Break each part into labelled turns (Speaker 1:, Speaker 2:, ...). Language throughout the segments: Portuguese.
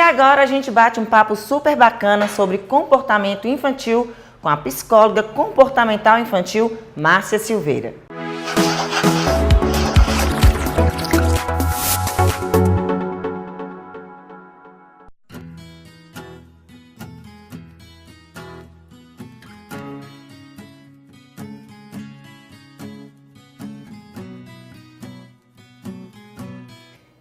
Speaker 1: agora a gente bate um papo super bacana sobre comportamento infantil com a psicóloga comportamental infantil Márcia Silveira.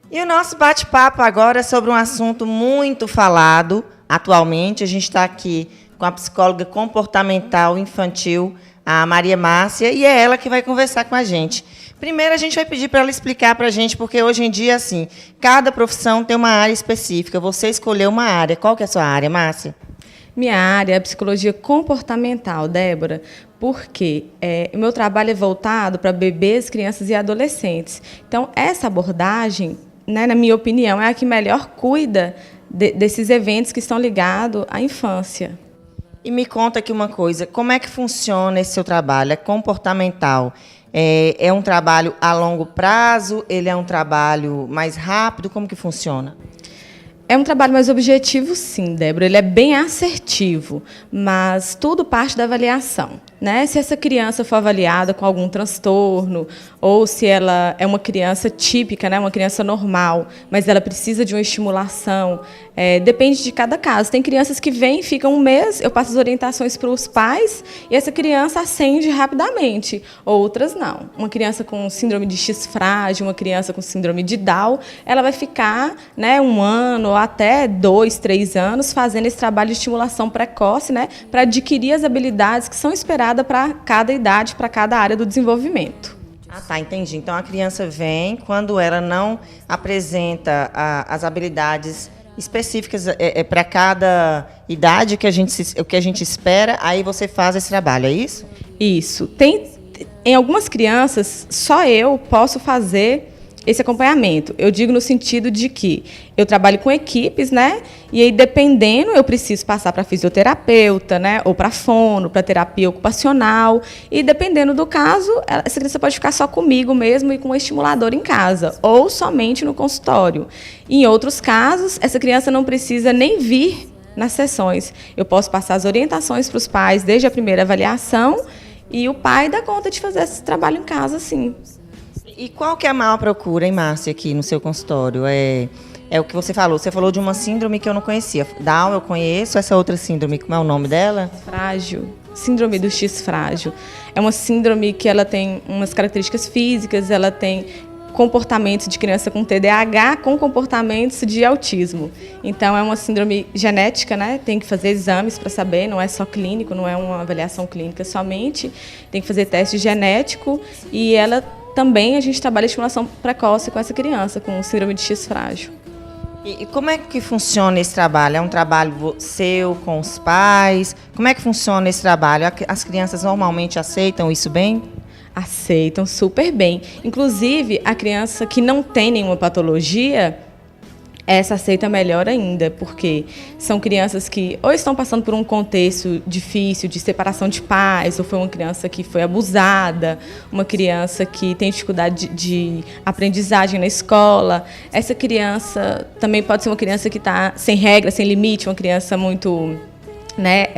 Speaker 1: E o nosso bate-papo agora é sobre um assunto muito falado atualmente. A gente está aqui com a psicóloga comportamental infantil, a Maria Márcia, e é ela que vai conversar com a gente. Primeiro, a gente vai pedir para ela explicar para a gente, porque hoje em dia, assim, cada profissão tem uma área específica. Você escolheu uma área. Qual que é a sua área, Márcia?
Speaker 2: Minha área é a psicologia comportamental, Débora, porque o meu trabalho é voltado para bebês, crianças e adolescentes. Então, essa abordagem, né, na minha opinião, é a que melhor cuida desses eventos que estão ligados à infância.
Speaker 1: E me conta aqui uma coisa, como é que funciona esse seu trabalho? É comportamental? É um trabalho a longo prazo? Ele é um trabalho mais rápido? Como que funciona?
Speaker 2: É um trabalho mais objetivo, sim, Débora. Ele é bem assertivo, mas tudo parte da avaliação, né? Se essa criança for avaliada com algum transtorno, ou se ela é uma criança típica, né? Uma criança normal, mas ela precisa de uma estimulação, depende de cada caso. Tem crianças que vêm, ficam um mês, eu passo as orientações para os pais, e essa criança acende rapidamente. Outras não. Uma criança com síndrome de X frágil, uma criança com síndrome de Down, ela vai ficar, né, um ano, até 2, 3 anos, fazendo esse trabalho de estimulação precoce, né, para adquirir as habilidades que são esperadas para cada idade, para cada área do desenvolvimento.
Speaker 1: Ah, tá, entendi. Então, a criança vem, quando ela não apresenta as habilidades específicas para cada idade que o que a gente espera, aí você faz esse trabalho, é isso?
Speaker 2: Isso. Em algumas crianças, só eu posso fazer esse acompanhamento. Eu digo no sentido de que eu trabalho com equipes, né? E aí, dependendo, eu preciso passar para fisioterapeuta, né? Ou para fono, para terapia ocupacional. E dependendo do caso, essa criança pode ficar só comigo mesmo e com um estimulador em casa, ou somente no consultório. Em outros casos, essa criança não precisa nem vir nas sessões. Eu posso passar as orientações para os pais desde a primeira avaliação e o pai dá conta de fazer esse trabalho em casa, sim.
Speaker 1: E qual que é a maior procura, hein, Márcia, aqui no seu consultório? É o que você falou. Você falou de uma síndrome que eu não conhecia. Down eu conheço. Essa outra síndrome, como é o nome dela?
Speaker 2: Frágil. Síndrome do X frágil. É uma síndrome que ela tem umas características físicas, ela tem comportamentos de criança com TDAH com comportamentos de autismo. Então, é uma síndrome genética, né? Tem que fazer exames para saber, não é só clínico, não é uma avaliação clínica somente. Tem que fazer teste genético e ela também a gente trabalha estimulação precoce com essa criança, com síndrome de X frágil.
Speaker 1: E como é que funciona esse trabalho? É um trabalho seu, com os pais? Como é que funciona esse trabalho? As crianças normalmente aceitam isso bem?
Speaker 2: Aceitam super bem. Inclusive, a criança que não tem nenhuma patologia, essa aceita melhor ainda, porque são crianças que ou estão passando por um contexto difícil de separação de pais, ou foi uma criança que foi abusada, uma criança que tem dificuldade de aprendizagem na escola. Essa criança também pode ser uma criança que está sem regra, sem limite, uma criança muito, né,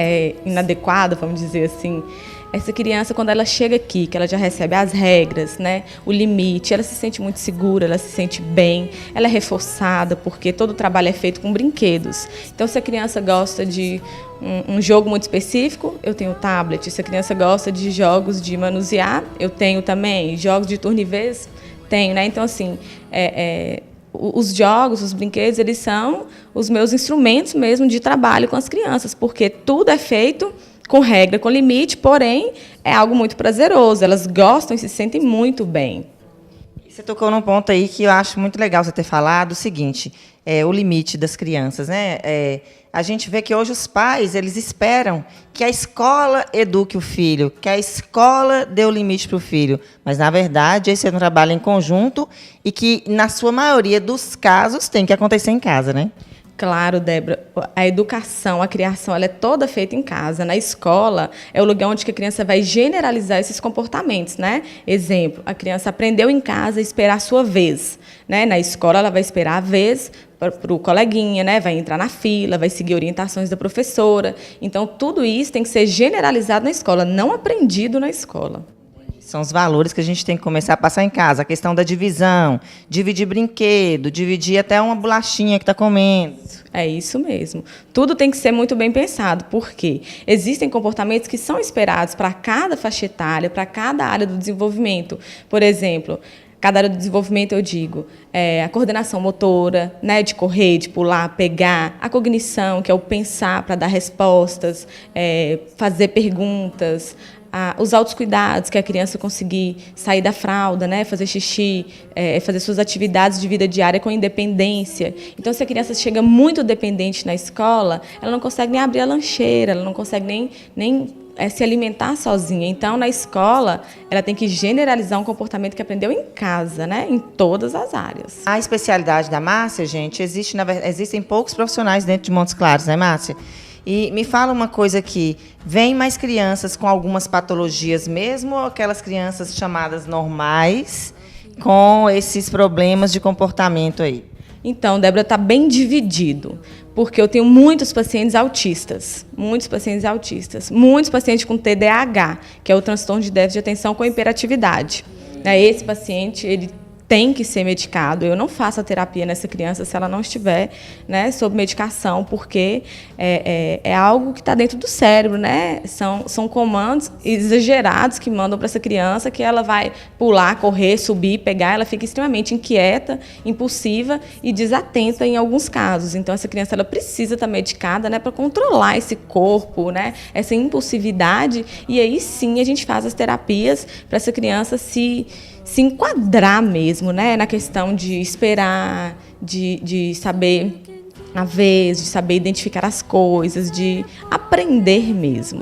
Speaker 2: inadequada, vamos dizer assim. Essa criança, quando ela chega aqui, que ela já recebe as regras, né, o limite, ela se sente muito segura, ela se sente bem, ela é reforçada, porque todo o trabalho é feito com brinquedos. Então, se a criança gosta de um jogo muito específico, eu tenho tablet. Se a criança gosta de jogos de manusear, eu tenho também. Jogos de turno e vez, tenho, né? Então, assim, os jogos, os brinquedos, eles são os meus instrumentos mesmo de trabalho com as crianças, porque tudo é feito com regra, com limite, porém, é algo muito prazeroso. Elas gostam e se sentem muito bem.
Speaker 1: Você tocou num ponto aí que eu acho muito legal você ter falado, o seguinte, o limite das crianças, né? A gente vê que hoje os pais, eles esperam que a escola eduque o filho, que a escola dê o limite para o filho. Mas, na verdade, esse é um trabalho em conjunto e que, na sua maioria dos casos, tem que acontecer em casa, né?
Speaker 2: Claro, Débora, a educação, a criação, ela é toda feita em casa. Na escola é o lugar onde que a criança vai generalizar esses comportamentos, né? Exemplo, a criança aprendeu em casa a esperar a sua vez, né? Na escola ela vai esperar a vez para o coleguinha, né? Vai entrar na fila, vai seguir orientações da professora. Então, tudo isso tem que ser generalizado na escola, não aprendido na escola.
Speaker 1: São os valores que a gente tem que começar a passar em casa. A questão da divisão, dividir brinquedo, dividir até uma bolachinha que está comendo.
Speaker 2: É isso mesmo. Tudo tem que ser muito bem pensado, porque existem comportamentos que são esperados para cada faixa etária, para cada área do desenvolvimento. Por exemplo, cada área do desenvolvimento, eu digo, a coordenação motora, né, de correr, de pular, pegar, a cognição, que é o pensar para dar respostas, fazer perguntas, os autocuidados, que é a criança conseguir sair da fralda, né, fazer xixi, fazer suas atividades de vida diária com independência. Então, se a criança chega muito dependente na escola, ela não consegue nem abrir a lancheira, ela não consegue nem se alimentar sozinha. Então, na escola, ela tem que generalizar um comportamento que aprendeu em casa, né, em todas as áreas.
Speaker 1: A especialidade da Márcia, gente, existem poucos profissionais dentro de Montes Claros, né, Márcia? E me fala uma coisa aqui, vem mais crianças com algumas patologias mesmo ou aquelas crianças chamadas normais com esses problemas de comportamento aí?
Speaker 2: Então, Débora, está bem dividido, porque eu tenho muitos pacientes autistas, muitos pacientes com TDAH, que é o transtorno de déficit de atenção com hiperatividade. Esse paciente, ele tem que ser medicado. Eu não faço a terapia nessa criança se ela não estiver, né, sob medicação, porque é algo que está dentro do cérebro, né? São comandos exagerados que mandam para essa criança, que ela vai pular, correr, subir, pegar, ela fica extremamente inquieta, impulsiva e desatenta em alguns casos. Então, essa criança ela precisa estar medicada, né, para controlar esse corpo, né, essa impulsividade, e aí sim a gente faz as terapias para essa criança se enquadrar mesmo, né, na questão de esperar, de saber a vez, de saber identificar as coisas, de aprender mesmo.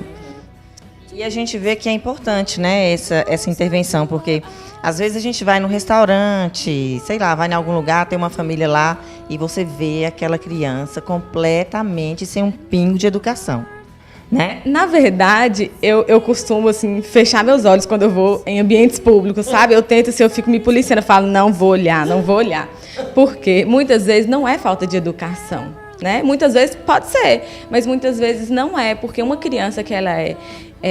Speaker 1: E a gente vê que é importante, né, essa intervenção, porque às vezes a gente vai no restaurante, sei lá, vai em algum lugar, tem uma família lá e você vê aquela criança completamente sem um pingo de educação. Né?
Speaker 2: Na verdade, eu costumo assim, fechar meus olhos quando eu vou em ambientes públicos, sabe? Eu tento, assim, eu fico me policiando, eu falo, não vou olhar. Porque muitas vezes não é falta de educação, né? Muitas vezes pode ser, mas muitas vezes não é, porque uma criança que ela é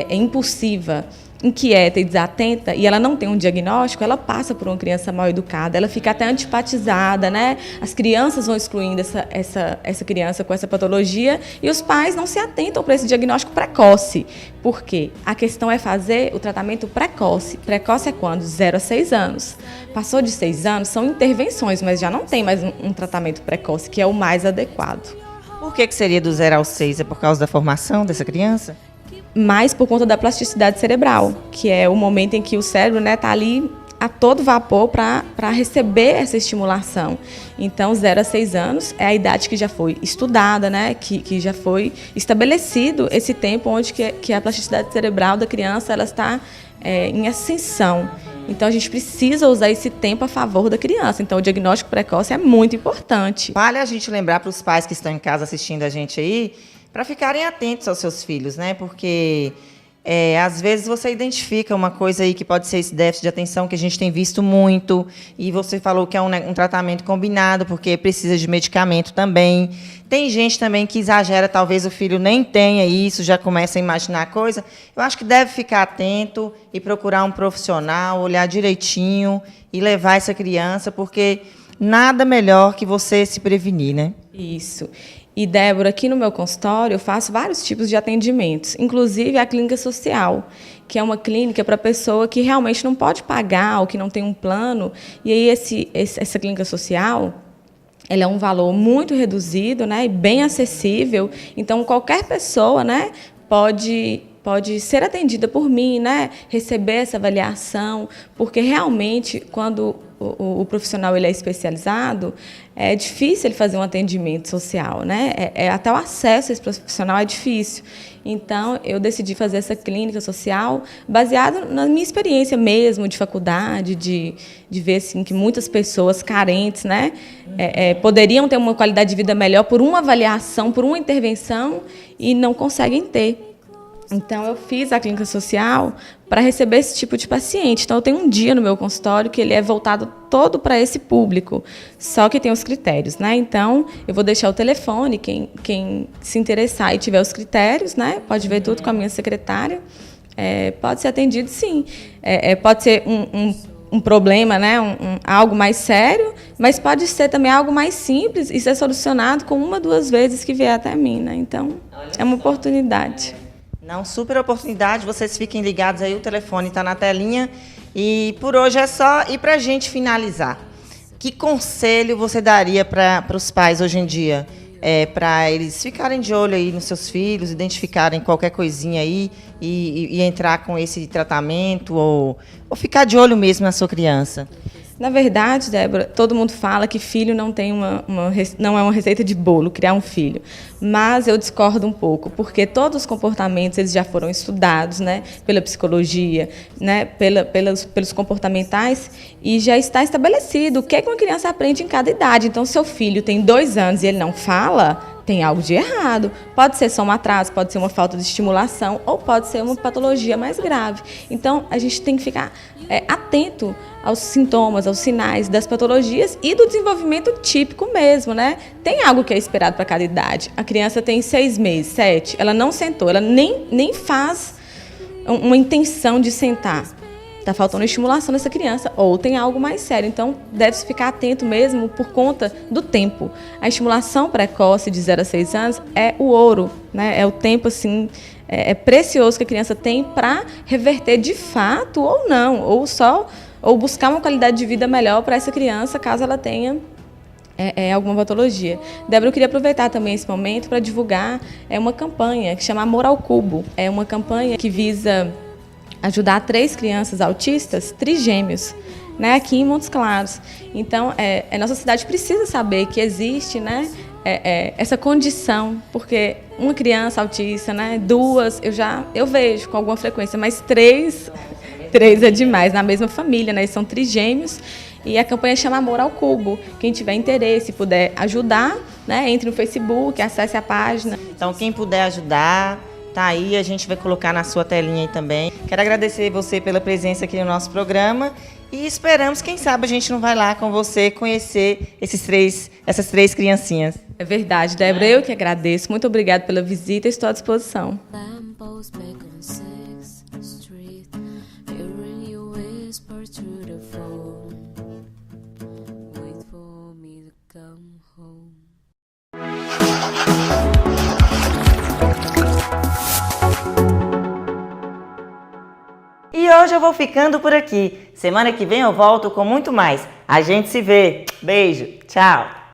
Speaker 2: impulsiva, inquieta e desatenta, e ela não tem um diagnóstico, ela passa por uma criança mal educada, ela fica até antipatizada, né? As crianças vão excluindo essa criança com essa patologia e os pais não se atentam para esse diagnóstico precoce. Por quê? A questão é fazer o tratamento precoce. Precoce é quando? 0 a 6 anos. Passou de 6 anos, são intervenções, mas já não tem mais um tratamento precoce, que é o mais adequado.
Speaker 1: Por que seria do 0 ao 6? É por causa da formação dessa criança?
Speaker 2: Mais por conta da plasticidade cerebral, que é o momento em que o cérebro, né, tá ali a todo vapor para receber essa estimulação. Então, 0 a 6 anos é a idade que já foi estudada, né, que já foi estabelecido esse tempo onde que a plasticidade cerebral da criança ela está em ascensão. Então, a gente precisa usar esse tempo a favor da criança. Então, o diagnóstico precoce é muito importante.
Speaker 1: Vale a gente lembrar para os pais que estão em casa assistindo a gente aí, para ficarem atentos aos seus filhos, né? Porque, às vezes, você identifica uma coisa aí que pode ser esse déficit de atenção que a gente tem visto muito, e você falou que é um tratamento combinado, porque precisa de medicamento também. Tem gente também que exagera, talvez o filho nem tenha isso, já começa a imaginar coisa. Eu acho que deve ficar atento e procurar um profissional, olhar direitinho e levar essa criança, porque nada melhor que você se prevenir, né?
Speaker 2: Isso. E, Débora, aqui no meu consultório eu faço vários tipos de atendimentos, inclusive a clínica social, que é uma clínica para pessoa que realmente não pode pagar ou que não tem um plano. E aí essa clínica social, ela é um valor muito reduzido, né, e bem acessível. Então, qualquer pessoa, né, pode pode ser atendida por mim, né? Receber essa avaliação, porque realmente, quando o profissional ele é especializado, é difícil ele fazer um atendimento social, né? Até o acesso a esse profissional é difícil. Então, eu decidi fazer essa clínica social baseado na minha experiência mesmo de faculdade, de ver assim, que muitas pessoas carentes, né, poderiam ter uma qualidade de vida melhor por uma avaliação, por uma intervenção, e não conseguem ter. Então, eu fiz a clínica social para receber esse tipo de paciente. Então, eu tenho um dia no meu consultório que ele é voltado todo para esse público, só que tem os critérios, né? Então, eu vou deixar o telefone, quem se interessar e tiver os critérios, né? Pode ver tudo com a minha secretária. Pode ser atendido, sim. Pode ser um problema, né? Algo mais sério, mas pode ser também algo mais simples e ser solucionado com 1, 2 vezes que vier até mim, né? Então, é uma oportunidade.
Speaker 1: Não, super oportunidade, vocês fiquem ligados aí, o telefone está na telinha. E por hoje é só. E para a gente finalizar, que conselho você daria para os pais hoje em dia? Para eles ficarem de olho aí nos seus filhos, identificarem qualquer coisinha aí e entrar com esse tratamento ou ficar de olho mesmo na sua criança?
Speaker 2: Na verdade, Débora, todo mundo fala que filho não tem não é uma receita de bolo, criar um filho. Mas eu discordo um pouco, porque todos os comportamentos eles já foram estudados, né, pela psicologia, né, pelos comportamentais, e já está estabelecido o que uma criança aprende em cada idade. Então, seu filho tem 2 anos e ele não fala, tem algo de errado. Pode ser só um atraso, pode ser uma falta de estimulação ou pode ser uma patologia mais grave. Então, a gente tem que ficar atento aos sintomas, aos sinais das patologias e do desenvolvimento típico mesmo, né? Tem algo que é esperado para cada idade. A criança tem 6 meses, 7, ela não sentou, ela nem faz uma intenção de sentar. Está faltando estimulação dessa criança, ou tem algo mais sério. Então, deve-se ficar atento mesmo por conta do tempo. A estimulação precoce de 0 a 6 anos é o ouro, né? É o tempo assim, precioso que a criança tem para reverter de fato ou não, ou buscar uma qualidade de vida melhor para essa criança, caso ela tenha alguma patologia. Débora, eu queria aproveitar também esse momento para divulgar uma campanha que chama Amor ao Cubo. É uma campanha que visa ajudar 3 crianças autistas trigêmeos, né, aqui em Montes Claros. Então, a nossa cidade precisa saber que existe, né, essa condição, porque uma criança autista, né, 2, eu vejo com alguma frequência, mas 3 é demais, na mesma família, né, eles são trigêmeos, e a campanha chama Amor ao Cubo. Quem tiver interesse, puder ajudar, né, entre no Facebook, acesse a página.
Speaker 1: Então, quem puder ajudar, tá aí, a gente vai colocar na sua telinha aí também. Quero agradecer você pela presença aqui no nosso programa e esperamos, quem sabe, a gente não vai lá com você conhecer essas 3 criancinhas.
Speaker 2: É verdade, Débora, eu que agradeço. Muito obrigada pela visita, estou à disposição.
Speaker 1: E hoje eu vou ficando por aqui. Semana que vem eu volto com muito mais. A gente se vê. Beijo. Tchau.